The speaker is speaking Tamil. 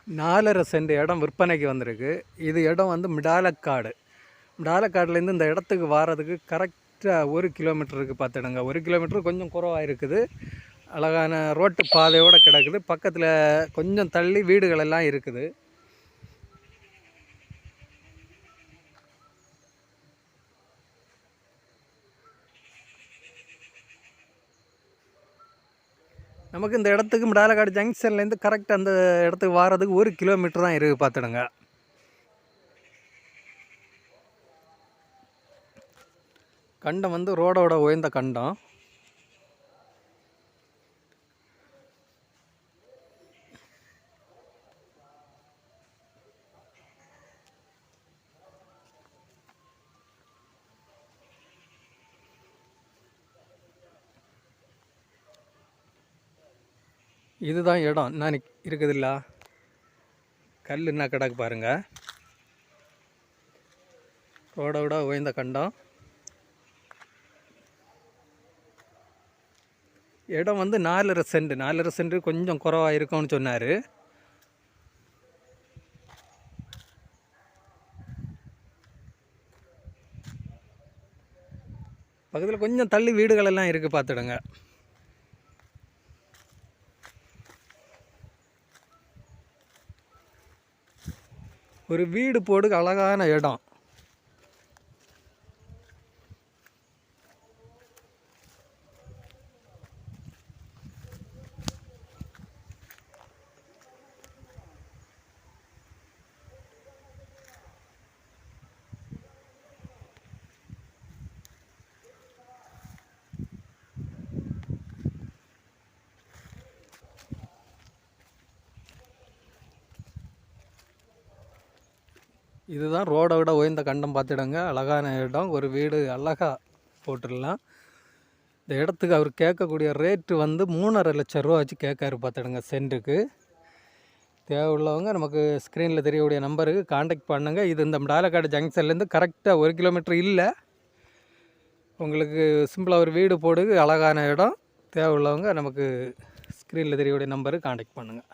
4.5 சென்ட் இடம் விற்பனைக்கு வந்திருக்கு. இது இடம் வந்து மிடாலக்காடு. மிடாலக்காடுலேருந்து இந்த இடத்துக்கு வாரதுக்கு கரெக்டாக 1 கிலோமீட்டர் இருக்குது பார்த்துடுங்க. 1 கிலோமீட்டர் கொஞ்சம் குறைவாக இருக்குது. அழகான ரோட்டு பாதையோடு கிடக்குது. பக்கத்தில் கொஞ்சம் தள்ளி வீடுகள் எல்லாம் இருக்குது. நமக்கு இந்த இடத்துக்கு மிடாலக்காடு ஜங்ஷன்லேருந்து கரெக்டாக அந்த இடத்துக்கு வாரதுக்கு 1 கிலோமீட்டர் தான் இருக்குது பார்த்துடுங்க. கண்டம் வந்து ரோடோட உயர்ந்த கண்டம். இதுதான் இடம் நான் இருக்குதுல்ல, கல் என்ன கிடக்கு பாருங்கள். ரோடோட உயர்ந்த கண்டம். இடம் வந்து 4.5 சென்ட் கொஞ்சம் குறைவாக இருக்கும்னு சொன்னார். பக்கத்தில் கொஞ்சம் தள்ளி வீடுகள் எல்லாம் இருக்குது பார்த்துடுங்க. ஒரு வீடு போடு அழகான இடம். இதுதான் ரோடை விட உயர்ந்த கண்டம் பார்த்துடுங்க. அழகான இடம். ஒரு வீடு அழகாக போட்டுடலாம். இந்த இடத்துக்கு அவர் கேட்கக்கூடிய ரேட்டு வந்து 3.5 லட்சம் ரூபா வச்சு கேட்காரு பார்த்துடுங்க சென்ட்டுக்கு. தேவையுள்ளவங்க நமக்கு ஸ்க்ரீனில் தெரியக்கூடிய நம்பருக்கு காண்டாக்ட் பண்ணுங்கள். இது இந்த மிடாலக்காடு ஜங்ஷன்லேருந்து கரெக்டாக 1 கிலோமீட்டர் இல்லை. உங்களுக்கு சிம்பிளாக ஒரு வீடு போடு அழகான இடம். தேவையுள்ளவங்க நமக்கு ஸ்க்ரீனில் தெரியக்கூடிய நம்பருக்கு காண்டாக்ட் பண்ணுங்கள்.